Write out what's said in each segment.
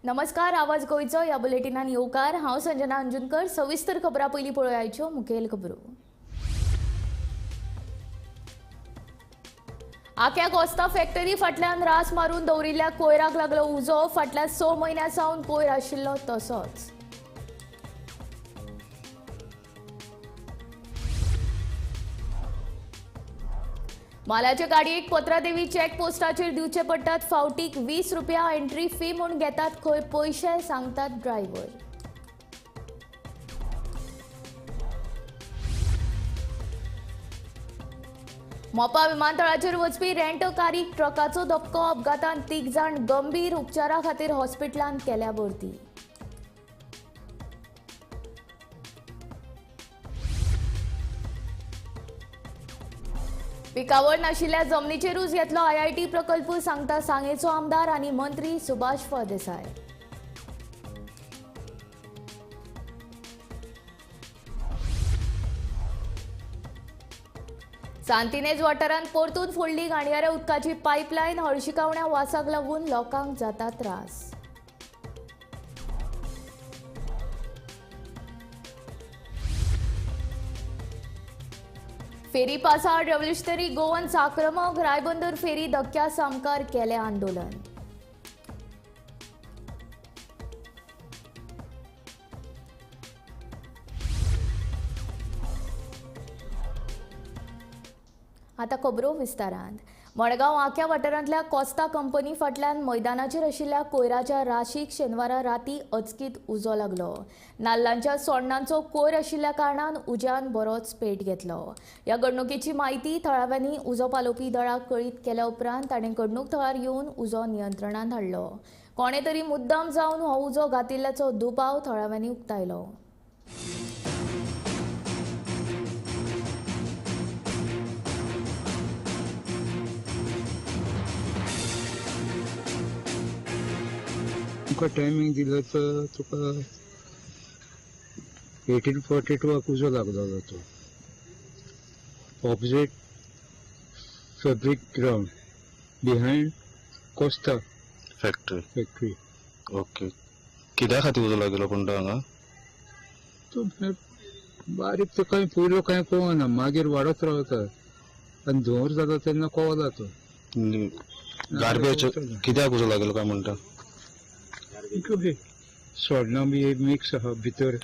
नमस्कार, आवाज गोयचो ह्या बुलेटिनान येवकार। हांव संजना अंजुनकर। सविस्तर खबरां पयलीं पळोवयाच्यो मुखेल खबरो। आख्या कोस्ता फॅक्टरी फाटल्यान रास मारून दवरिल्ल्या कोयराक लागलो उजो। फाटल्या 6 म्हयन्यां सावन कोयर आशिल्लो तसोच। मालाच्या गाडयेक पत्रादेवी चॅक पोस्टाचेर दिवचे पडटात। फावटीक 20 रुपया एंट्री फी म्हूण घेतात खंय पयशे सांगतात ड्रायव्हर। मोपा विमानतळाचेर वचपी रेंट कारयेक ट्रकाचो धपको। अपघातांत 3 जाण गंभीर, उपचारा खातीर हॉस्पिटलांत केल्या भरती। पिकावळ नाशिल्ल्या जमनीचेरूच येतलो IIT प्रकल्प, सांगता सांगेचो आमदार आनी मंत्री सुभाष फळदेसाय। सांतिनेज वाठारांत परतून फोडली घाणयाऱ्या उदकाची पायपलायन। हळशिकावण्या वासाक लागून लोकांक जाता त्रास। फेरी पासार रेव्होल्युशनरी गोवन्स आक्रमक। रायबंदर फेरी धक्क्या सामकार केले आंदोलन। आता खबरो विस्तारांत। मडगांव आख्या वाठारांतल्या कोस्ता कंपनी फाटल्यान मैदानाचेर आशिल्ल्या कोयराच्या राशीक शेनवारा राती अचकीत उजो लागलो। नाल्लांच्या सोण्णांचो कोयर आशिल्ल्या कारणान उज्यान बरोच पेट घेतलो। ह्या घडणुकेची म्हायती थळाव्यांनी उजो पालोवपी दळाक कळीत केल्या उपरांत ताणें घडणूक थळार येवन उजो नियंत्रणांत हाडलो। कोणे तरी मुद्दाम जावन हो उजो घातिल्ल्याचो दुबाव थळाव्यांनी उक्तायलो। तुका टायमिंग दिलो तर तुका 1842 उजो लागलो तो opposite fabric ground behind Costa factory. Okay, कित्या खातीर उजो लागलो पण हांगा? तो बारीक तो कांय पयलो कांय कळना, मागीर वाडत रावता आनी धुंवर जाता तेन्ना कळटा तो। गार्बेज कित्याक उजो लागलो काय म्हणटा? सोडना बी मिक्स आहा भितर,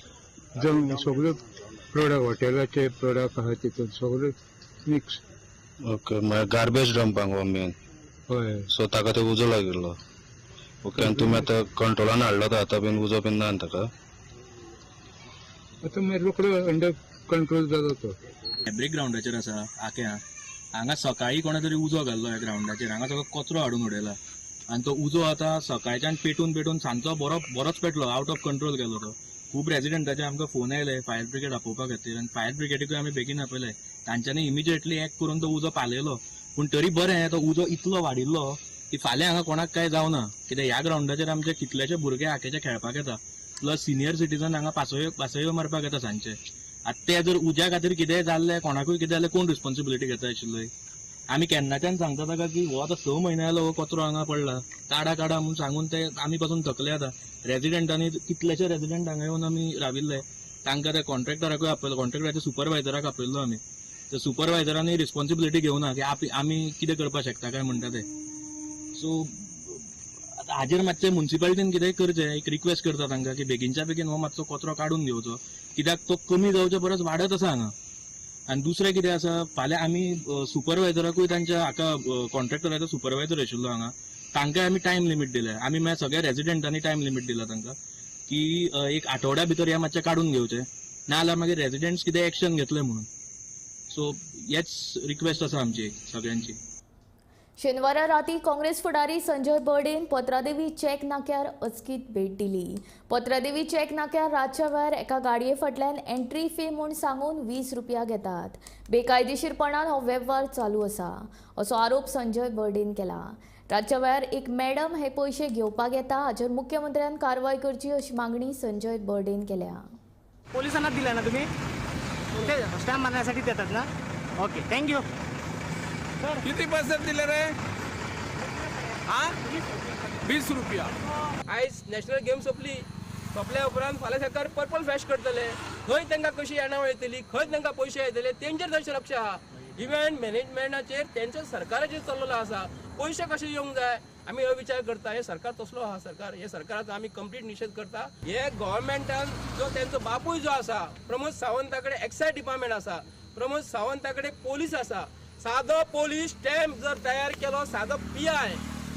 सगळे प्रोडक्ट हॉटेलाचे प्रोडक्ट आहा तितून सगळे मिक्स। ओके, म्हळ्यार गार्बेज डंपांक हो मेन। हय, सो ताका ते उजो लागिल्लो। ओके, आनी तुमी आतां कंट्रोलान हाडलो तर आतां बीन उजो बीन ना ताका? आतां मागीर रोखडो अंडर कंट्रोल जाता तो। फॅब्रिक ग्राउंडाचेर आसा आख्या हांगा सकाळी कोणा तरी उजो घाल्लो ह्या ग्राउंडाचेर। हांगा सगळो कचरो हाडून उडयला आनी तो उजो आतां सकाळच्यान पेटून सांजचो बरोच पेटलो, आउट ऑफ कंट्रोल गेलो तो। खूब रेजिडेंटाचे आमकां फोन आयले फायर ब्रिगेड आपोवपा खातीर, आनी फायर ब्रिगेडीकूय आमी बेगीन आपयले। तांच्यांनी इमिजिएटली एक्ट करून तो उजो पालयलो। पूण तरी बरें, तो उजो इतलो वाडिल्लो की फाल्यां हांगा कोणाक काय जावना, कित्याक ह्या ग्राउंडाचेर आमचे कितलेशे भुरगे आख्याचे खेळपाक येता, प्लस सिनियर सिटीजन हांगा पासयो मारपाक येता सांजचे। आतां ते जर उज्या खातीर कितेंय जाल्लें, कोणाकूय कितें जाल्यार कोण रिस्पॉन्सिबिलिटी घेता आशिल्लो? आमी केन्नाच्यान सांगता ताका की हो आतां 6 म्हयने जालो हो कचरो हांगा पडला, काडा म्हणून सांगून ते आमी पासून थकले आतां। रेजिडेंटांनी कितलेशे रेजिडेंट हांगा येवन आमी राविल्ले, तांकां त्या कॉन्ट्रॅक्टराकूय आपयलो, कॉन्ट्रॅक्टराच्या सुपरवायझराक आपयल्लो आमी। त्या सुपरवायझरांनी रिस्पॉन्सिबिलिटी घेवना की आमी कितें करपाक शकता काय म्हणटा ते। सो हाजेर मातशें म्युन्सिपालिटीन कितेंय करचें, एक रिक्वेस्ट करता तांकां की बेगीनच्या बेगीन हो मातसो कचरो काडून घेवचो, कित्याक तो कमी जावचे परस वाडत आसा हांगा। आनी दुसरें कितें आसा, फाल्यां आमी सुपरवायझराकूय तांच्या हाका कॉन्ट्रॅक्टराचो सुपरवायझर आशिल्लो हांगा, तांकांय आमी टायम लिमीट दिलें। आमी मागीर सगळ्या रेजिडेंटांनी टायम लिमीट दिला तांकां की 1 आठवड्या भितर हें मातशें काडून घेवचें, नाजाल्यार मागीर रेजिडेंट्स कितें एक्शन घेतले म्हणून। सो हेच रिक्वेस्ट आसा आमची सगळ्यांची। शेनवारा राती काँग्रेस फुडारी संजय बर्डेन पत्रादेवी चॅक नाक्यार अचकीत भेट दिली। पत्रादेवी चॅक नाक्यार रातच्या वेळार एका गाडये फाटल्यान एंट्री फी म्हूण सांगून 20 रुपया घेतात। बेकायदेशीरपणान हो वेव्हार चालू आसा असो आरोप संजय बर्डेन केला। रातच्या वेळार एक मॅडम हे पयशे घेवपाक येता, हाचेर मुख्यमंत्र्यान कारवाय करची अशी मागणी संजय बर्डेन केल्या। पोलिसांना दिला ना तुम्ही? ते स्टॅम्प मारण्यासाठी देतात ना? Okay, thank you. किती पैसे दिले रे? 20 रुपया. आयज नॅशनल गेम सोंपल्या उपरांत फाल्यां सरकार पर्पल फेस्ट करतले. खंय तांकां कशी येणावळ येतली, खंय तांकां पयशे येतले, तेंचेर तशें लक्ष आहा. इव्हेंट मॅनेजमेंटाचेर तेंच्या सरकाराचेर चल्लेलो आसा. पयशे कशे येवंक जाय आमी हो विचार करता. हे सरकार तसलो आहा. सरकार हे सरकाराचो आमी कंप्लीट निशेध करता. हे गव्हर्मेंटान जो तेंचो बापूय जो आसा, प्रमोद सावंता कडेन एक्सायज डिपार्टमेंट आसा, प्रमोद सावंता कडेन पोलीस आसा. सादो पोलीस स्टॅम्प जर तयार केलो, सादो PI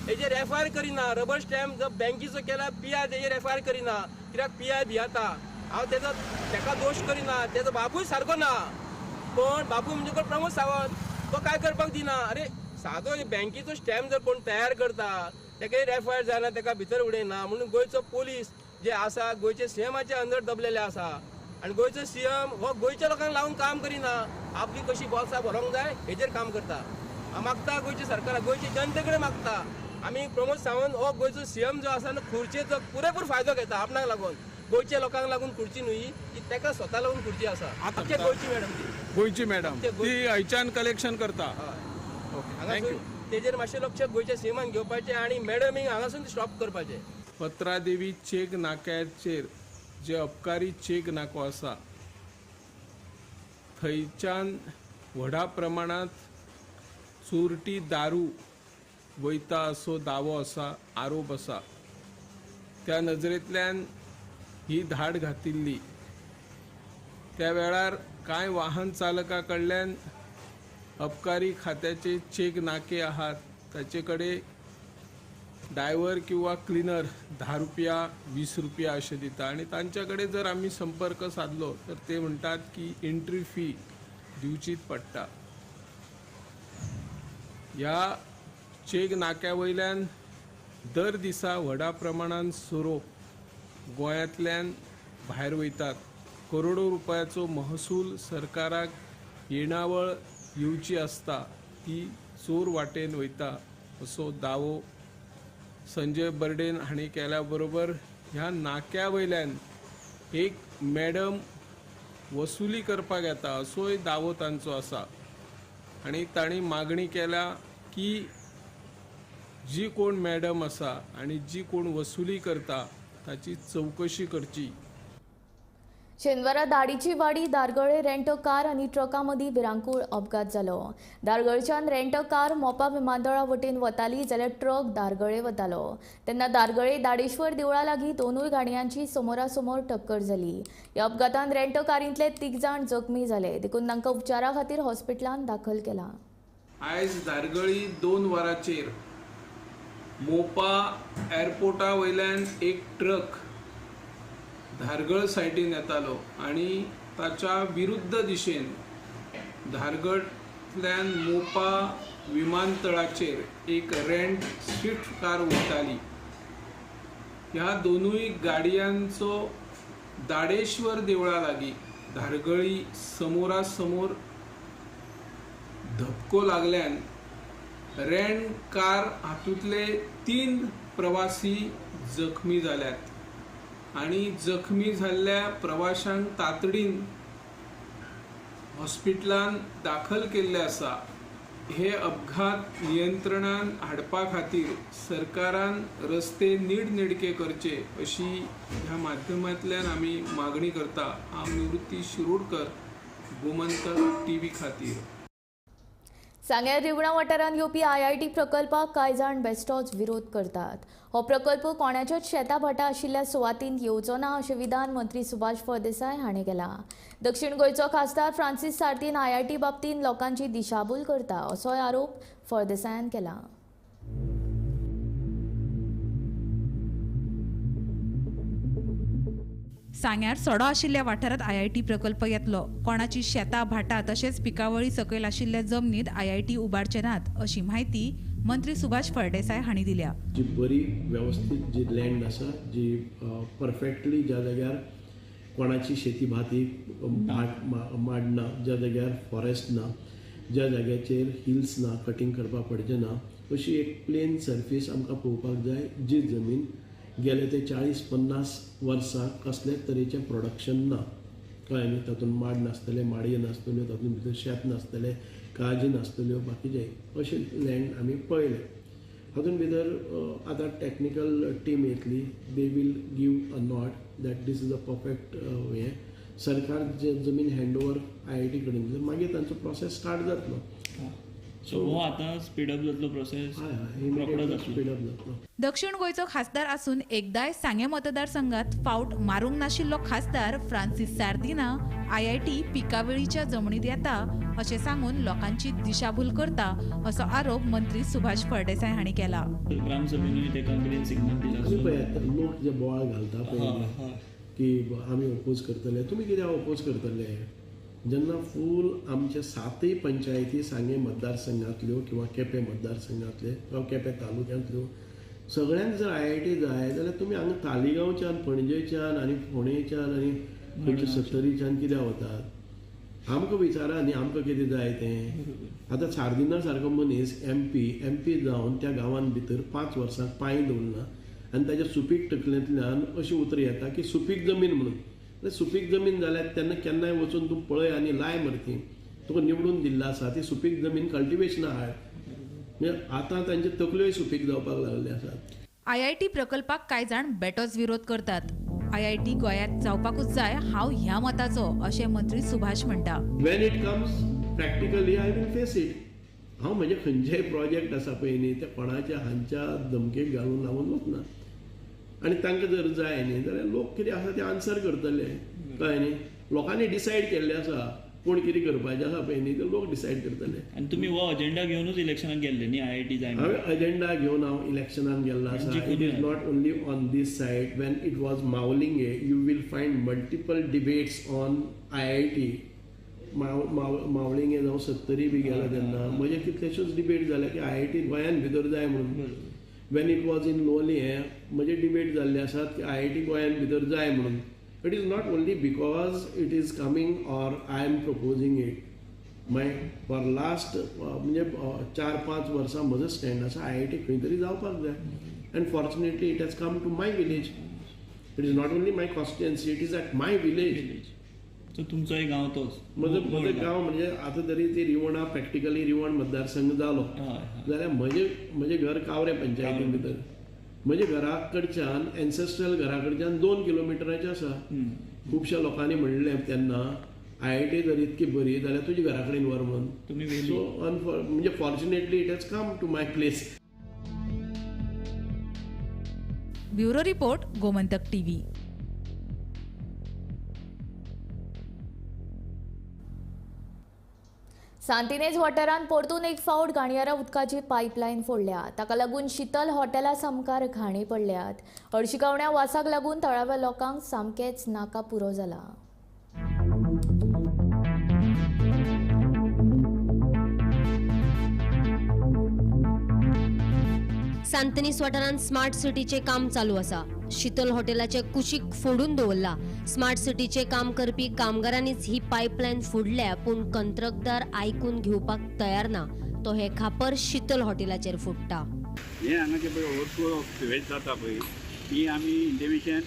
हेजेर एफआयआर करिना. रबर स्टॅम्प जर बँकेचो केला, PI तेजेर एफआयआर करिना. कित्याक PI भियेता. हांव तेका दोश करिना, तेजो बापूय सारको ना. पण बापूय म्हणजे कोण प्रमोद सावंत, तो काय करपाक दिना. अरे सादो बँकेचो स्टॅम्प जर कोण तयार करता, तेका एफआयआर जायना, तेका भितर उडयना. म्हणून गोंयचो पोलीस जे आसा गोंयचे CMचे अंडर दबलेले आसा. आनी गोंयचो CM हो गोंयच्या लोकांक लावून काम करिना. आपली कशी बॉल्सां भरोंक जाय हेजेर काम करता. हांव मागता गोंयच्या सरकाराक, गोंयच्या जनते कडेन मागता, आमी प्रमोद सावंत हो गोंयचो CM जो आसा खुर्चेचो पुरेपूर फायदो घेता. आपणाक लागून, गोंयच्या लोकांक लागून खुर्ची न्हय, ती तेका स्वता लागून खुर्ची आसा. आमच्या गोंयची मॅडम ती. गोंयची मॅडम ती हयच्यान कलेक्शन करता. हांगासून तेजेर मातशें लक्ष गोंयच्या CMन घेवपाचें आनी मॅडमीक हांगासून स्टॉप करपाचें. पत्रादेवी चेक नाक्याचेर जे अबकारी चेक नाको आसा थंयच्यान व्हडा प्रमाणांत चोरटी दारू वयता असो दावो आसा, आरोप आसा. त्या नजरेंतल्यान ही धाड घातिल्ली. त्या वेळार कांय वाहन चालका कडल्यान अबकारी खात्याचे चेक नाके आहात ताचे कडेन ड्रायव्हर किंवा क्लिनर 10 रुपया 20 रुपया अशें दिता. आनी तांच्या कडेन जर आमी संपर्क साधलो तर ते म्हणटात की एंट्री फी दिवचीच पडटा. ह्या चेक नाक्या वयल्यान दर दिसा व्हडा प्रमाणांत सोरो गोंयांतल्यान भायर वयतात. करोडो रुपयाचो महसूल सरकाराक येणावळ येवची आसता ती चोर वाटेन वयता असो दावो संजय बर्डेन हांणी केल्या बरोबर ह्या नाक्या वयल्यान एक मॅडम वसुली करपाक येता असोय दावो तांचो आसा. आनी तांणी मागणी केल्या की जी कोण मॅडम आसा आनी जी कोण वसुली करता ताची चवकशी करची. शेनवारा दाडीची वाडी दारगळे रेंट कार आनी ट्रका मदीं भिरांकूळ अपघात जालो. दारगळच्यान रेंट कार मोपा विमानतळा वटेन वताली जाल्यार ट्रक दारगळे वतालो. तेन्ना दारगळे दाडेश्वर देवळा लागीं दोनूय गाडयांची समोरासमोर टक्कर जाली. ह्या अपघातांत रेंट कारींतले 3 जाण जखमी जाले. देखून तांकां उपचारा खातीर हॉस्पिटलांत दाखल केला. आयज दारगळी 2 वरांचेर मोपा एअरपोर्टा वयल्यान एक ट्रक धारगळ सायडीन येतालो आनी ताच्या विरुद्ध दिशेन धारगळतल्यान मोपा विमानतळाचेर एक रेंट स्विफ्ट कार वयताली. ह्या दोनूय गाडयांचो दाडेश्वर देवळा लागीं धारगळी समोरासमोर धपको लागल्यान रेंट कार हातूंतले 3 प्रवासी जखमी जाल्यात. आनी जखमी जाल्ल्या प्रवाशांक तातडीन हॉस्पिटलांत दाखल केल्ले आसा. हे अपघात नियंत्रणान हाडपा खातीर सरकारान रस्ते नीडनेडके करचे अशी ह्या माध्यमांतल्यान आमी मागणी करता. हांव निवृत्ती शिरोडकर, गोमंतक TV खातीर. सांग्यार रिवणा वाठारांत येवपी IIT प्रकल्पाक कांय जाण बेश्टोच विरोध करतात. हो प्रकल्प कोणाच्याच शेता भाटा आशिल्ल्या सुवातींत येवचो ना अशें विधान मंत्री सुभाष फळदेसाय हांणी केलां. दक्षिण गोंयचो खासदार फ्रांसीस सार्तीन IIT बाबतींत लोकांची दिशाभूल करता असोय आरोप फळदेसायान केला. सांग्यार सडो आशिल्ल्या वाठारांत IIT प्रकल्प येतलो. कोणाची शेतां भाटां तशेंच पिकावळी सकयल आशिल्ल्या जमनीत IIT उबारचे नात अशी माहिती मंत्री सुभाष फळदेसाय हांणी दिल्या. जी बरी व्यवस्थीत जी लँड आसा जी परफेक्टली ज्या जाग्यार कोणाची शेती भाती माड ना, ज्या जाग्यार फॉरेस्ट ना, ज्या जाग्याचेर हिल्स ना, कटींग करपाक पडचें ना, अशी एक प्लेन सरफेस आमकां पळोवपाक जाय जी जमीन गेले ते 40-50 वर्सां कसलेच तरेचें प्रोडक्शन ना. कळ्ळें न्ही? तातूंत माड नासतले, माडयो नासतल्यो, तातूंत भितर शेत नासतलें, काजी नासतल्यो, बाकीचे अशें लँड आमी पळयले. हातूंत भितर आतां टॅक्निकल टीम येतली. They will give a not that this is a perfect हे. सरकार जे जमीन हँडओवर IIT कडेन दिता मागीर तांचो प्रोसेस स्टार्ट जातलो. सो हो आतां स्पीडअप जातलो प्रोसेस, रोखडो जातलो. स्पीडअप जातलो. दक्षिण गोंयचो खासदार आसून एकदांय सांगे मतदारसंघात फावट मारूंक नाशिल्लो खासदार फ्रांसीस सार्दिना IIT पिकावळीच्या जमनीत येता अशें सांगून लोकांची दिशाभूल करता असो आरोप मंत्री सुभाष फळदेसाय हांणी केला. ग्रामसभेनूय ताका कितें सिग्नल दिला तुमी पळयात लोक जे बोवाळ घालता पळय की आमी ओपोज करतले, तुमी कित्याक ओपोज करतले? जेन्ना फूल आमचे 7 पंचायती सांगे मतदारसंघांतल्यो किंवा केपें मतदारसंघांतले किंवा केपें तालुक्यांतल्यो सगळ्यांक जर IIT जाय जाल्यार तुमी हांगा तालिगांवच्यान, पणजेच्यान आनी फोंडेच्यान आनी खंयच्या सत्तरीच्यान कित्याक वतात? आमकां विचारा न्ही आमकां कितें जाय तें. आतां सार्दिना सारको मनीस MP जावन त्या गांवांत भितर 5 वर्सां पांय दवरना आनी ताच्या सुपीक तकलेंतल्यान अशी उतर येता की सुपीक जमीन म्हणून. सुपीक जमीन जाल्यार तेन्ना केन्नाय वचून तूं पळय आनी लाय मरती. तुका निवडून दिल्लो आसा ती सुपीक जमीन कल्टिवेशना हाड. म्हणजे आतां तांचे तकल्योय सुपीक जावपाक लागले आसात. IIT प्रकल्पाक कांय जाण बेटोच विरोध करतात. IIT गोंयांत जावपाकूच जाय हांव ह्या मताचो अशें मंत्री सुभाष म्हणटा. When it comes practically I will face it. हांव म्हणजे खंयचेय प्रोजेक्ट आसा पळय न्ही ते कोणाच्या हांच्या धमकेक घालून लावून वचना. आनी तांकां जर जाय न्ही जाल्यार लोक कितें आसा ते आन्सर करतले. कळ्ळें न्ही? लोकांनी डिसायड केल्लें आसा कोण कितें करपाचें आसा पळय न्ही ते लोक डिसायड करतले. आनी तुमी हो अजेंडा घेवनूच इलेक्शनाक गेल्ले न्ही IIT जाय हांवें अजेंडा घेवन हांव इलेक्शनाक गेल्लो आसा. It is not only on this side. When it was Mavlinge you will find multiple debates on IIT. Mavlinge जावं सत्तरी बी गेला तेन्ना म्हजे कितलेशेच डिबेट जाले की IIT गोंयांत भितर जाय म्हणून. Wien it was in Loliem म्हजे डिबेट जाल्ले आसात की IIT गोंयांत भितर जाय म्हणून. It is not only because it is coming or I am proposing it. For last म्हणजे 4-5 वर्सां म्हजो स्टँड आसा IIT खंय तरी जावपाक जाय. And fortunately it has come to my village. It is not only my constituency, it is at my village. So तुमचो एक गांव तोच. म्हजो गांव म्हणजे आतां तरी ती रिवणा प्रॅक्टिकली रिवण मतदारसंघ जालो जाल्यार म्हजें घर कावरे पंचायतीन भितर. म्हज्या घरा कडच्यान एन्सेस्ट्रल घरा कडच्यान 2 किलोमिटराचें आसा. खुबश्या लोकांनी म्हणलें तेन्ना IIT जर इतकी बरी जाल्यार तुज्या घरा कडेन व्हर म्हणून. सो म्हणजे fortunately it has come to my place. Bureau report, Gomantak TV. सांतिनेज वाठारांत परतून एक फावट घाणयारा उदकाची पायपलायन फोडल्या. ताका लागून शीतल हॉटेला सामकार घाणी पडल्यात. हळशिकावण्या वासाक लागून थळाव्या लोकांक सामकेच नाका पुरो जाला. सांतनीस वाठारांत स्मार्ट सिटीचे काम चालू आसा. शीतल हॉटेलाचे कुशीक फोडून दवरला. स्मार्ट सिटीचे काम करपी कामगारांनीच ही पायपलायन फोडल्या पूण कंत्राटदार आयकून घेवपाक तयार ना. तो हे खापर शीतल हॉटेलाचेर फोडटा. हे हांगाचे पळय ओवरफ्लो ऑफ सिवेज जाता पळय ती आमी इंटिमेशन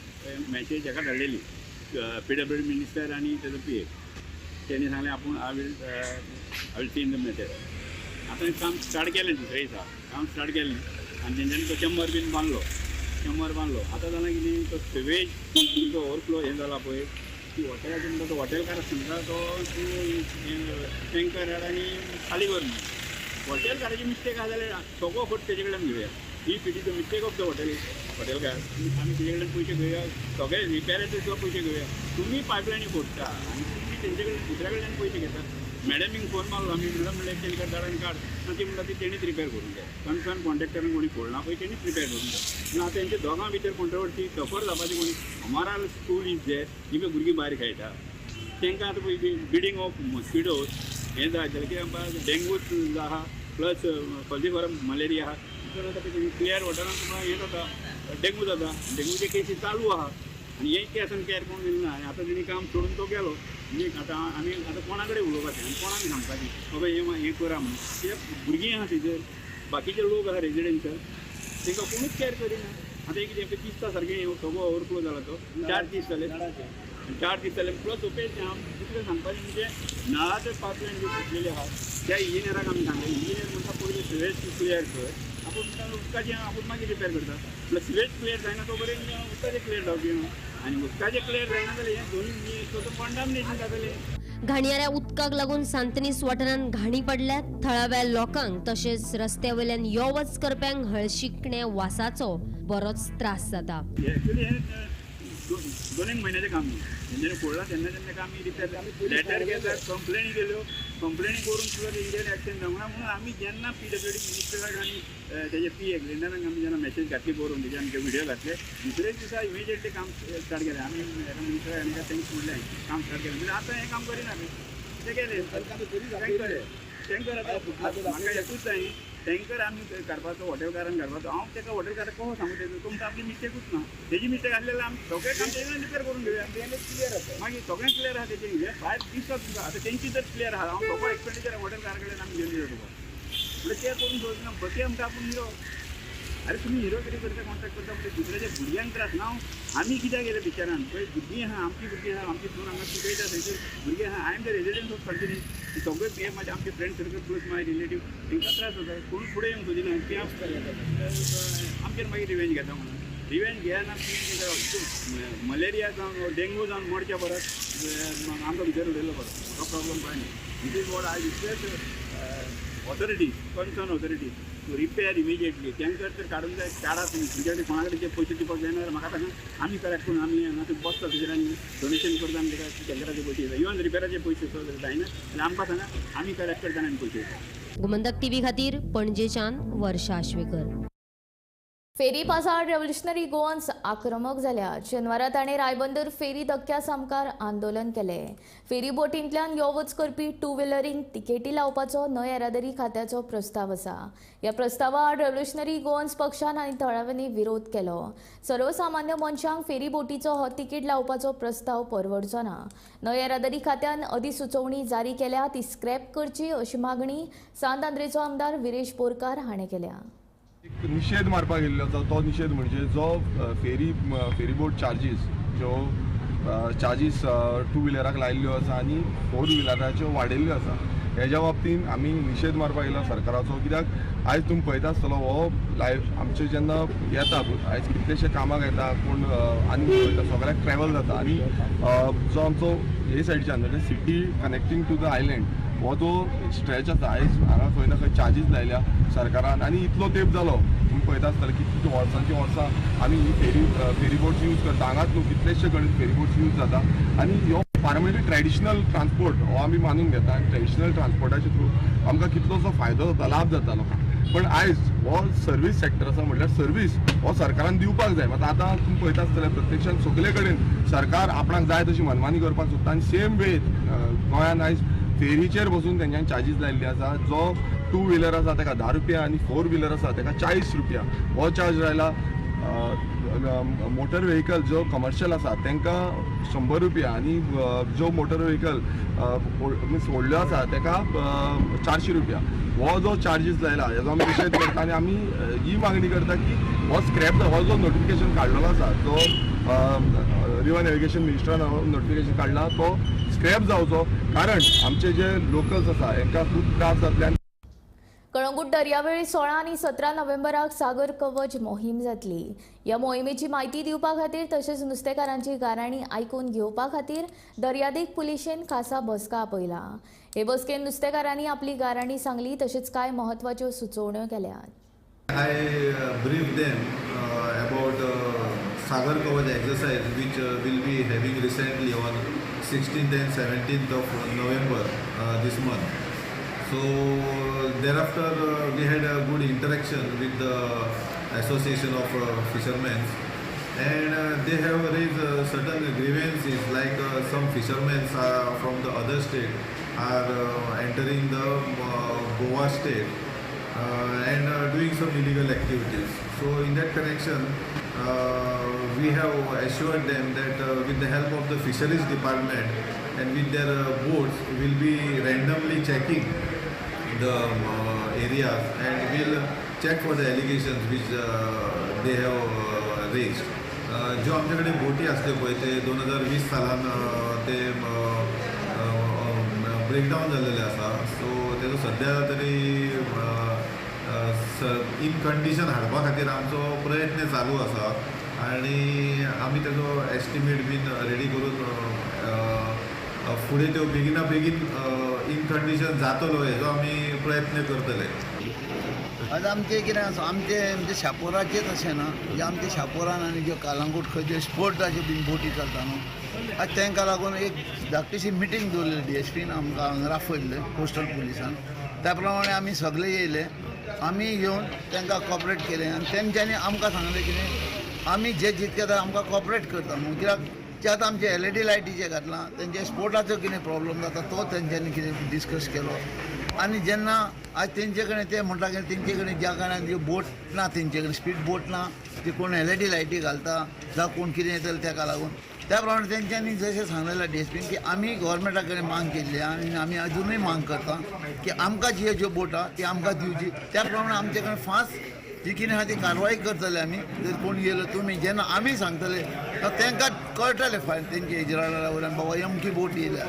मॅसेज हेका धाडलेली PWD मिनिस्टर आनी तेजो PA. तेणी सांगलें आपूण I will see in the matter. आतां काम स्टार्ट केलें दुसऱ्या दिसा काम स्टार्ट केलें आनी तेंच्यांनी तो चंबर बीन बांदलो. आतां जाल्यार कितें तो सिवेज तो ओवरफ्लो हें जाला पळय ती हॉटेलाचें म्हणटा तो हॉटेलकार सांगता तो टँकर हाड आनी खाली कर म्हणून. हॉटेलकाराची मिस्टेक आहा जाल्यार सगळो फट तेजे कडल्यान घेवया. ही पिटीचो मिस्टेक ऑफ द हॉटेलकार आमी तेजे कडल्यान पयशे घेवया. सगळे रिपेराचे सुद्दां पयशे घेवया. तुमी पायपलायनी फोडटा आनी तुमी तेंचे कडल्यान दुसऱ्या कडल्यान पयशे घेता. मॅडमीक फोन मारलो आमी मॅडम म्हणलें तेणे धाडान काड. ती म्हणटा ती तेणीच रिपेर करूंक जाय. कन्सर्न कॉन्ट्रॅक्टरान कोणी फोडना पळय तेणीच रिपेर करूंक जाय. पूण आतां तेंचे दोगां भितर कॉन्ट्रोवर्सी सफर जावपाची कोणी हमारा स्कूल इज देर ही पळय भुरगीं भायर खेळटा तांकां आतां पळय बिडींग ऑफ मॉस्किटोज हें जाय जाल्यार कित्याक आमकां डेंगूच आहा प्लस फॉल्सिफॉरम मलेरिया आहा. तितून आतां क्लियर वॉटरान तुमकां हें जाता डेंगू जाता. डेंगूचे केसीस चालू आहा आनी हे केसान केअर कोण दिना. आनी आतां तेणी काम सोडून तो गेलो. म्हणजे आतां आमी आतां कोणा कडेन उलोवपाचें आनी कोणाक सांगपाचें बाबा हें करा म्हणून. कित्याक भुरगीं आहा थंयसर बाकीचे लोक आहा रेजिडेंटल तांकां कोणूच केअर करिना. आतां एक कितें दिसता सारकें सगळो ओवरफ्लो जाला तो 4 दीस जाले 4 दीस जाले प्लस ओपेन हांव दुसरें सांगपाचें म्हणजे नळाचे पायपलायन जी फुटलेली आहा त्या इंजिनियराक आमी सांगलें इंजिनियर म्हणटा पयलीं सिवेज क्लियर कर आपूण उदकाचें आपूण मागीर रिपेर करता म्हळ्यार सिवेज क्लियर जायना तो पर्यंत उदकाचें क्लियर जावची आनी उदकाचें क्लियर जायना जाल्यार हें दोनूय कंडामिनेशन जातलें. घाणयाऱ्या उदकाक लागून सांतनीस वाठारांत घाणी पडल्यात. थळाव्या लोकांक तशेंच रस्त्या वयल्यान यो वच करप्यांक हळशिकणे वासाचो बरोच त्रास जाता. एक्चुअली हें 2 म्हयन्याचें काम न्ही तेंच्यानी पडलां तेन्ना आमी रिपेर लेटर घेतात कंप्लेनी केल्यो कंप्लेनी करून सुद्दां तेंचेर एक्शन जावना म्हणून आमी जेन्ना PWD मिनिस्टराक आनी तेजे PA ग्रेंडरांक आमी जेन्ना मेसेज घातली करून तेजे आमचे व्हिडियो घातले दुसरेच दिसा इमिजिएटली काम स्टार्ट केलें आमी मिनिस्टराक आनी थँक्स म्हणलें काम स्टार्ट केलें म्हणजे आतां हें काम करिना आमी ते केलें टँकर आतां म्हाका एकूच जाय टँकर आमी काडपाचो हॉटेलकारान काडपाचो हांव ताका हॉटेलकाराक कसो सांगू तेजो तुमकां आपली मिस्टेकूच ना तेजी मिस्टेक आसलेली आमी सगळें काम तेजें रिपेर करून घेवया क्लियर आसा मागीर सगळें क्लियर आहा तेजें हे भायर दिसता तुमकां आतां तेंची तर क्लियर आहा हांव सगळो एक्सपेंडिचर हॉटेलकारा कडेन आमी घेवन दिता तुका म्हणजे ते करून सोदना बके म्हणटा आपूण हिरो अरे तुम्ही हिरो कितें करता कॉन्ट्रॅक्ट करता म्हणजे दुसऱ्याच्या भुरग्यांक त्रास ना आमी कित्याक गेले बिचारान पळय भुरगीं आहा आमची भुरगीं आहा आमची सून हांगा शिकयता थंयसर भुरगीं आहा I am the resident of country सगळे हे म्हाजे आमचे फ्रेंड सर्कल प्लस माय रिलेटीव तांकां त्रास जाता कोण फुडें येवंक सोदिना ती आमचेर मागीर रिवेंज घेता म्हणून रिवेंज घेयना मलेरिया जावन डेंगू जावन मरच्या परस आमकां भितर उडयलो बरो हो प्रॉब्लम कांय न्ही this is what I request authority concern authority to repair immediately tanker तर काडून जाय काडा तुमी तुमच्या कडेन कोणा कडेन पयशे दिवपाक जायना जाल्यार म्हाका सांगा आमी करेक्ट करून आमी हांगा बसता तेजेर आनी डोनेशन करता आनी ताका टँकराचे पयशे दिता इवन रिपेराचे पयशे जायना जाल्यार आमकां सांगा आमी करेक्ट करता आनी पयशे दिता. गोमंतक TV खातीर पणजेच्यान वर्षा आश्वेकर. फेरी पासार रेव्होल्युशनरी गोवन्स आक्रमक जाल्यात. शेनवारा ताणें रायबंदर फेरी धक्क्या सामकार आंदोलन केलें. फेरी बोटींतल्यान यो वच करपी 2 व्हिलरींक तिकेटी लावपाचो न्हय येरादारी खात्याचो प्रस्ताव आसा. ह्या प्रस्तावा आड रेव्होल्युशनरी गोवन्स पक्षान आनी थळाव्यांनी विरोध केलो. सर्वसामान्य मनशांक फेरी बोटीचो हो तिकेट लावपाचो प्रस्ताव परवडचो ना. न्हय येरादारी खात्यान अधिसुचोवणी जारी केल्या ती स्क्रॅप करची अशी मागणी सांत आंद्रेचो आमदार विरेश बोरकार हाणें केल्या. निषेध मारपाक गेल्लो आसा तो निषेध म्हणजे जो फेरी बोट चार्जीस ज्यो चार्जीस 2 व्हिलराक लायिल्ल्यो आसा आनी 4 व्हिलराच्यो वाडयल्ल्यो आसा हेज्या बाबतींत आमी निषेध मारपाक गेलो सरकाराचो कित्याक आयज तुमी पळयता आसतलो हो लायफ आमचे जेन्ना येता आयज कितलेशे कामाक येता पूण आनी सगळ्याक ट्रॅवल जाता आनी जो आमचो हे सायडीच्यान म्हणजे city connecting to the island हो जो स्ट्रेच आसा आयज हांगा खंय ना खंय चार्जीस लायल्या सरकारान आनी इतलो तेंप जालो तुमी पळयता आसतले कितली वर्सांची वर्सां आमी ही फेरी बोट्स यूज करता हांगाच न्हू कितलेशे कडेन फेरी बोट्स यूज जाता आनी ह्यो पारंपरीक ट्रेडिशनल ट्रान्सपोर्ट हो आमी मानून घेता आनी ट्रेडिशनल ट्रान्सपोर्टाचे थ्रू आमकां कितलोसो फायदो जाता लाभ जाता लोकांक पण आयज हो सर्वीस सेक्टर आसा म्हटल्यार सर्वीस हो सरकारान दिवपाक जाय मात आतां तुमी पळयता आसतले प्रत्यक्षान सगळे कडेन सरकार आपणाक जाय तशी मनमानी करपाक सोदता आनी सेम वे गोंयान आयज फेरीचेर बसून तेंच्यानी चार्जीस लायिल्ले आसा जो 2 व्हिलर आसा ताका 10 रुपया आनी 4 व्हिलर आसा ताका 40 रुपया हो चार्ज लायला. मोटर व्हेकल जो कमर्शियल आसा तांकां 100 रुपया आनी जो मोटर व्हेकल मिन्स व्हडल्यो आसा ताका 400 रुपया हो जो चार्जीस लायला हेजो आमी निशेध करता आनी आमी ही मागणी करता की हो स्क्रॅप हो जो नोटिफिकेशन काडलेलो आसा जो रिवर नॅव्हिगेशन मिनिस्टरान नोटिफिकेशन काडला तो स्क्रॅप जावचो कारण आमचे जे लोकल्स आसा हांकां खूब त्रास जातले. कळंगूट दर्यावेळी 16 आनी 17 नोव्हेंबराक सागर कवच मोहीम जातली. ह्या मोहिमेची म्हायती दिवपा खातीर तशेंच नुस्तेकारांची गाराणी आयकून घेवपा खातीर दर्यादेग पुलिशेन खासा बसका आपयला. हे बसकेन नुस्तेकारांनी आपली गाराणी सांगली तशेंच कांय म्हत्वाच्यो सुचोवण्यो केल्यात. I briefed them about Sagar Kavach exercise which will be having recently on 16th and 17th of November this month. So thereafter we had a good interaction with the Association of Fishermen and they have raised certain grievances like some fishermen from the other state are entering the Goa state and doing some illegal activities. So in that connection, we have assured them that with the help of the fisheries department and with their boats, we'll be randomly checking the areas and we'll check for the allegations which they have raised. जो आमच्याकडे बोटी असते पळय ते 2020 सालान ते breakdown झालेले आसा सो तेजो सध्या तरी इन कंडिशन हाडपा खातीर आमचो प्रयत्न चालू आसा आनी आमी तेजो एस्टिमेट बीन रेडी करून फुडें त्यो बेगिना बेगीन इन कंडिशन जातलो हेजो आमी प्रयत्न करतले. आज आमचे कितें आसा आमचे म्हणजे शापोराचेच अशें ना म्हणजे आमच्या शापोरान आनी ज्यो कालांगूट खंय स्पोर्टाच्यो बीन बोटी चलता न्हू आज तांकां लागून एक धाकटीशी मिटींग दवरली DSPन आमकां हांगा राफयल्ले कोस्टल पुलिसान. त्या प्रमाणे आमी सगळे येयले आमी येवन तांकां कॉपरेट केलें आनी तेंच्यांनी आमकां सांगलें कितें आमी जे जितके जाता आमकां कॉपरेट करता म्हणून कित्याक जे आतां आमचे LED लायटीचे घातलां तेंचे स्पोर्टाचो कितें प्रॉब्लम जाता तो तेंच्यांनी कितें डिस्कस केलो आनी जेन्ना आज तेंचे कडेन ते म्हणटा की तेंचे कडेन ज्या कारणान ज्यो बोट ना तेंचे कडेन स्पीड बोट ना ती कोण LED लायटी घालता जावं कोण कितें येतलें ताका लागून त्या प्रमाणे तेंच्यांनी जशें सांगलेलें DSPन की आमी गोवोरमेंटा कडेन मांग केल्ली आनी आमी अजुनूय मांग करता की आमकां ज्यो बोट आहा ती आमकां दिवची. त्या प्रमाणे आमचे कडेन फास्ट जी कितें आहा ती कारवाय करतले आमी. जर कोण येयलो तुमी जेन्ना आमी सांगतले तांकां कळटलें फायन तेंचे इजरायला वयल्यान बाबा अमकी बोट येयल्या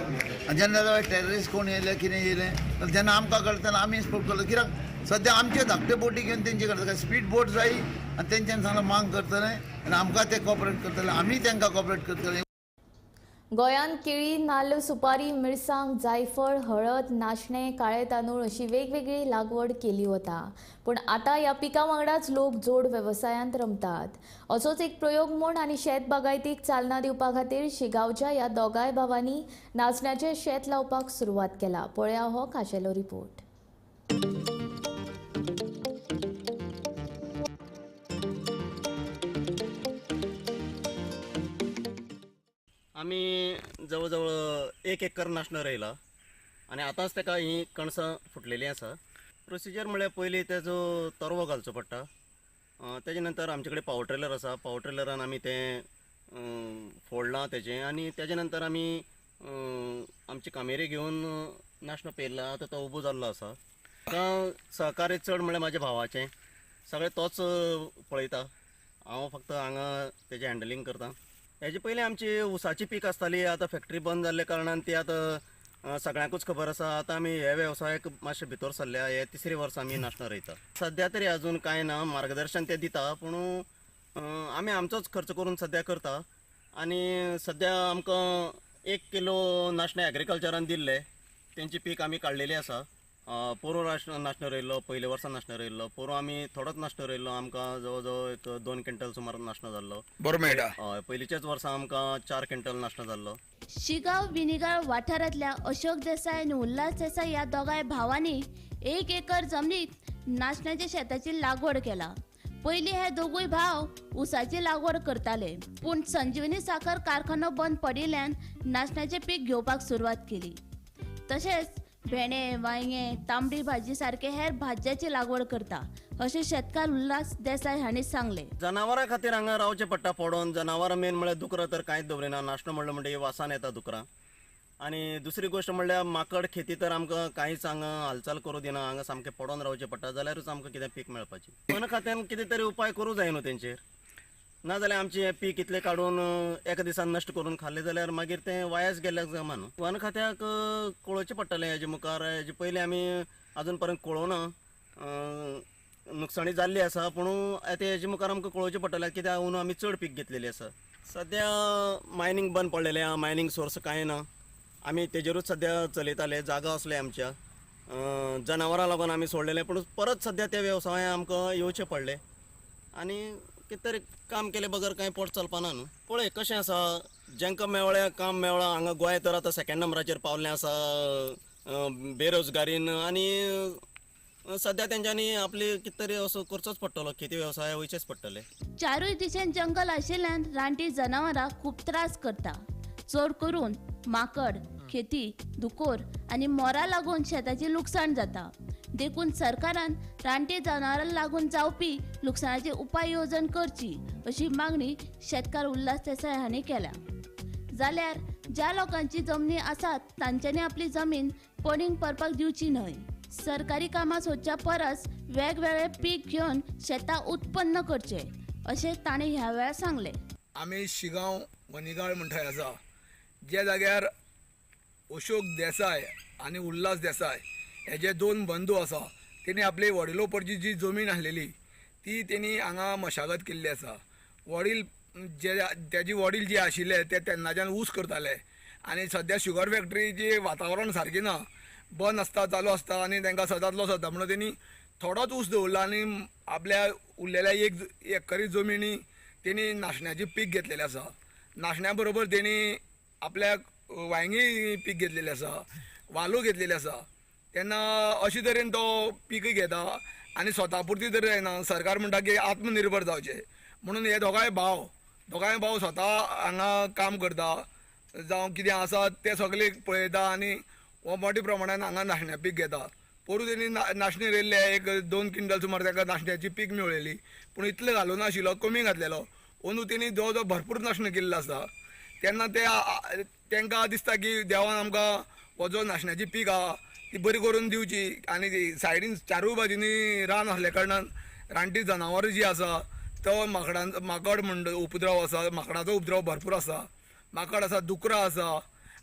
आनी जेन्ना टेररिस्ट कोण येयले कितें येयलें जाल्यार जेन्ना आमकां कळटलें आमी स्पोर्ट करतलो कित्याक सद्या आमचे धाकटे बोटी घेवन तेंचे कडेन स्पीड बोट जायी आनी तेंच्यांनी सांगलें मांग करतलें आनी आमकां ते कॉपरेट करतले आमी तांकां कॉपरेट करतले. गोंयांत केळी, नाल्ल, सुपारी, मिरसांग, जायफळ, हळद, नाशणे, काळे तांदूळ अशी वेगवेगळी लागवड केली वता. पूण आतां ह्या पिकां वांगडाच लोक जोड वेवसायांत रमतात. असोच एक प्रयोग म्हूण आनी शेत बागायतीक चालना दिवपा खातीर शिगांवच्या ह्या दोगांय भावांनी नाचण्याचें शेत लावपाक सुरवात केला. पळया हो खाशेलो रिपोर्ट. आमी जवळ जवळ 1 एकर नाशणं रोयला आनी आतांच ताका ही कणसां फुटलेलीं आसा. प्रोसिजर म्हळ्यार पयलीं तेजो तरवो घालचो पडटा. तेजे नंतर आमचे कडेन पावर ट्रेलर आसा. पावर ट्रेलरान आमी तें फोडलां तेजें आनी तेजे नंतर आमी आमचे कामेरे घेवन नाशणो पेरला. आतां तो उबो जाल्लो आसा. आतां सहकार्य चड म्हळ्यार म्हाज्या भावाचें सगळें तोच पळयता. हांव फक्त हांगा तेजें हँडलिंग करता. हेजे पयलीं आमची उसाची पीक आसताली. आतां फॅक्टरी बंद जाल्ल्या कारणान ती आतां सगळ्यांकूच खबर आसा. आतां आमी हे वेवसायाक मातशे भितर सरल्या. हे 3रे वर्स आमी नाशणो रोयता. सद्या तरी अजून कांय ना. मार्गदर्शन ते दिता पूण आमी आमचोच खर्च करून सद्या करता. आनी सद्या आमकां 1 किलो नाशणें एग्रीकल्चरान दिल्ले. तेंची पीक आमी काडलेली आसा. पोरू नाशणो रोयल्लो, पयले वर्सा नाशणो रोयल्लो. पोरू आमी थोडोच नाशणो रोयल्लो. आमकां जवळ जवळ एक 2 क्विंटल सुमार नाशणो जाल्लो. बरो मेळटा. हय, पयलींच्याच वर्सा आमकां 4 क्विंटल नाशणो जाल्लो. शिगांव विनिगाळ वाठारांतल्या अशोक देसाय आनी उल्हास देसाय ह्या दोगांय भावांनी 1 एकर जमनीत नाशण्याच्या शेताची लागवड केला. पयलीं हे दोगूय भाव उसाची लागवड करताले पूण संजीवनी साखर कारखानो बंद पडिल्ल्यान नाशण्याचें पीक घेवपाक सुरवात केली. तशेंच भेंडे, वांयगे, तांबडी भाजी सारखे हेर भाज्याची लागवड करता अशें शेतकार उल्हास देसाय हांणी सांगले. जनावरां खातीर हांगा रावचें पडटा पडोवन. जनावरां मेन म्हळ्यार दुकरां तर कांयच दवरिना. नाशणो म्हणलें म्हणटकीर वासान येता दुकरां. आनी दुसरी गोश्ट म्हणल्यार माकड खेती तर आमकां कांयच हांगा हालचाल करूं दिना. हांगा सामकें पडोवन रावचें पडटा जाल्यारूच आमकां कितें पीक मेळपाची. वन खात्यान कितें तरी उपाय करूं जाय न्हू तेंचेर. नाजाल्यार आमचें हें पीक इतलें काडून एका दिसान नश्ट करून खाल्लें जाल्यार मागीर तें वायाच गेल्याक जमा न्हू. वन खात्याक कळोवचें पडटलें हेजे मुखार. हेजे पयलीं आमी आजून पर्यंत कळोवना. नुकसाणी जाल्ली आसा पूण हेजे मुखार आमकां कळोवचें पडटलें कित्याक अंदू आमी चड पीक घेतलेली आसा. सद्या मायनींग बंद पडलेलें आहा. मायनींग सोर्स कांय ना. आमी तेजेरूच सद्या चलयताले. जागा असले आमच्या. जनावरां लागून आमी सोडलेलें पूण परत सद्या त्या वेवसायान आमकां येवचें पडलें. आनी कितें तरी काम केले बगर कांय पोट चलपाना न्हू. पळय कशें आसा जेंकां मेवळ्या काम मेवळां. हांगा गोंय तर आतां 2nd नंबराचेर पावल्लें आसा बेरोजगारीन. आनी सद्या तेंच्यांनी आपली कितें तरी असो करचोच पडटलो. खेती वेवसाया वयचेच पडटले. चारूय दिशेन जंगल आशिल्ल्यान रानटी जनावरां खूब त्रास करता. चड करून माकड, खेती, दुकोर आनी मोरां लागून शेताची लुकसाण जाता. देखून सरकारान रानटी जनावरांक लागून जावपी लुकसाणाची उपाय येवजण करची अशी मागणी शेतकार उल्हास देसाय हांणी केल्या. जाल्यार ज्या लोकांची जमनी आसात तांच्यांनी आपली जमीन पडींग पडपाक दिवची न्हय. सरकारी कामां सोदच्या परस वेगवेगळे पीक घेवन शेतां उत्पन्न करचे अशें ताणें ह्या वेळार सांगलें. आमी शिगांव वनिगाळ म्हणटाय आसा ज्या जाग्यार अशोक देसाय आनी उल्हास देसाय हे जे 2 बंधू आसा त्यांनी आपली वडिलोपरची जी जमीन आसलेली ती त्यांनी हांगा मशागत केल्ली आसा. वडील त्याची वडील जे आशिल्ले ते तेन्नाच्यान ऊस करताले आनी सद्या शुगर फॅक्टरीची वातावरण सारकें ना, बंद आसता चालू आसता आनी तांकां सदांचलो सदां म्हणून तेणी थोडोच ऊस दवरला आनी आपल्या उरलेल्या 1 एकरी जमिनी तेणी नाशण्याची पीक घेतलेलें आसा. नाशण्या बरोबर तेणी आपल्याक वांयगी पीक घेतलेलें आसा, वालू घेतलेले आसा. तेन्ना अशे तरेन तो पीक घेता आनी स्वता पुरती तरी जायना. सरकार म्हणटा की आत्मनिर्भर जावचें म्हणून हे दोगांय भाव स्वता हांगा काम करता, जावं कितें आसा तें सगळें पळयता आनी हो मोठ्या प्रमाणान हांगा नाशण्या पीक घेता. पोरू तेणी नाशणे रोयल्ले 1-2 क्विंटल सुमार ताका नाशण्याची पीक मेळयली, पूण इतलें घालूं नाशिल्लो, कमी घातलेलो. अंदू तेणी जवळ जवळ भरपूर नाशणें केल्लो आसा. तेन्ना तांकां दिसता की देवान आमकां हो जो नाशण्याची पीक आहा ती बरी करून दिवची आनी सायडीन चारूय बाजूनी रान आसल्या कारणान रानटी जनावरां जी आसा तो माकड उपद्रव आसा, माकडाचो उपद्रव भरपूर आसा. माकड आसा, दुकरां आसा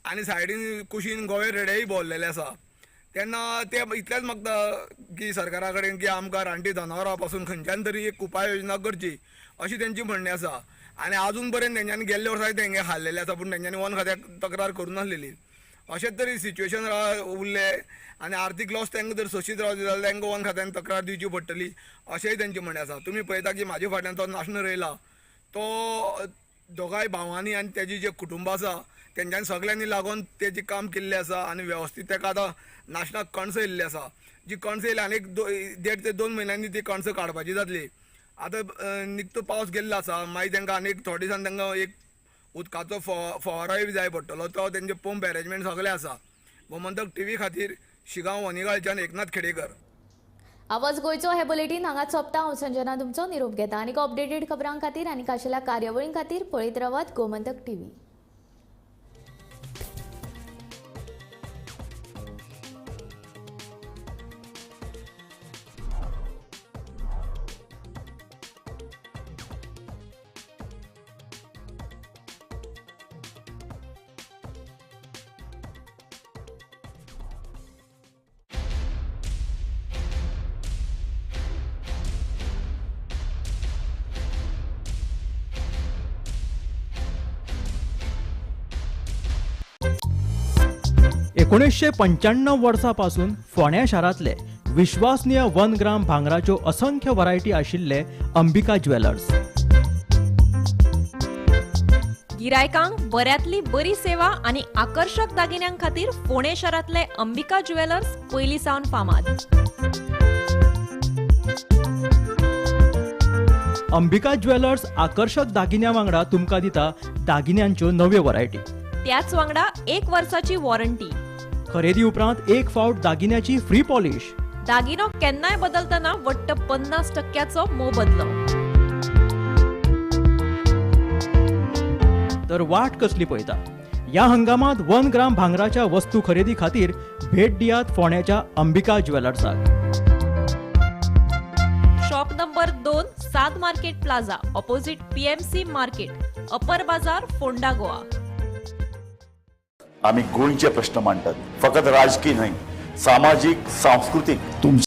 आनी सायडीन कुशीन गोवे रेडेय भोंवलेले आसा. तेन्ना ते इतलेंच मागता की सरकारा कडेन की आमकां रानटी जनावरां पासून खंयच्यान तरी एक उपाय योजना करची अशी तेंची म्हणणी आसा. आनी आजून पर्यंत तेंच्यांनी गेल्ल्या वर्सांय तेंगे हाडलेले आसा, पूण तेंच्यांनी वन खात्याक तक्रार करूं नासलेली. अशेंच तरी सिच्युएशन उरले आनी आर्थीक लॉस तांकां जर सोशीत रावले जाल्यार तांकां वन खात्यान तक्रार दिवची पडटली अशेंय तेंचें म्हणणें आसा. तुमी पळयता की म्हाज्या फाटल्यान तो नाशणो रोयला तो दोगांय भावांनी आनी तेजी जे कुटुंब आसा तेंच्यांनी सगळ्यांनी लागून तेजें काम केल्लें आसा आनी वेवस्थीत ताका आतां नाशनाक कणसां येयल्ली आसा. जी कणसां येयली आनी 1.5 ते 2 म्हयन्यांनी ती कणसां काडपाची जातली. आतां निकतो पावस गेल्लो आसा, मागीर तांकां आनी थोडे दिसान तांकां एक उदकाचो फवारोय बी जाय पडटलो. तो तेंचे पंप अरेंजमेंट सगळें आसा. गोमंतक TV खातीर शिगांव वनिगाळच्यान एकनाथ खेडेकर. आवाज गोंयचो हे बुलेटीन हांगाच सोंपता. हांव संजना तुमचो निरोप घेता. आनीक अपडेटेड खबरां खातीर आनी खाशेल्या कार्यावळीं खातीर पळयत रावात गोमंतक TV. एकोणीसशे 95 वर्सापासून फोंड्या शारांतले विश्वासनीय 1 ग्राम भांगराच्यो असंख्य व्हरायटी आशिल्ले अंबिका ज्वेलर्स. गिरायकांक बऱ्यांतली बरी सेवा आनी आकर्षक दागिन्यां खातीर फोंडे शारांतले अंबिका ज्वेलर्स पयलीं सावन फामाद. अंबिका ज्वेलर्स आकर्षक दागिन्यां वांगडा तुमकां दिता दागिन्यांच्यो नव्यो व्हरायटी. त्याच वांगडा 1 वर्साची वॉरंटी. खरेदी उपरांत 1 फावट दागिन्याची फ्री पॉलिश. दागिनो केन्नाय बदलतना वट्ट 50% मोबदलो. तर वाट कसली पळयता? ह्या हंगामात 1 ग्राम भांगराच्या वस्तू खरेदी खातीर भेट दियात फोंड्याच्या अंबिका ज्वेलर्साक. Shop number 2, 7 market plaza, opposite PMC market, Upper Bazar, Ponda, Goa. आम्ही गोंयचे प्रश्न मांडटात, फकत राजकीय न्हय, सामाजीक सांस्कृतिक.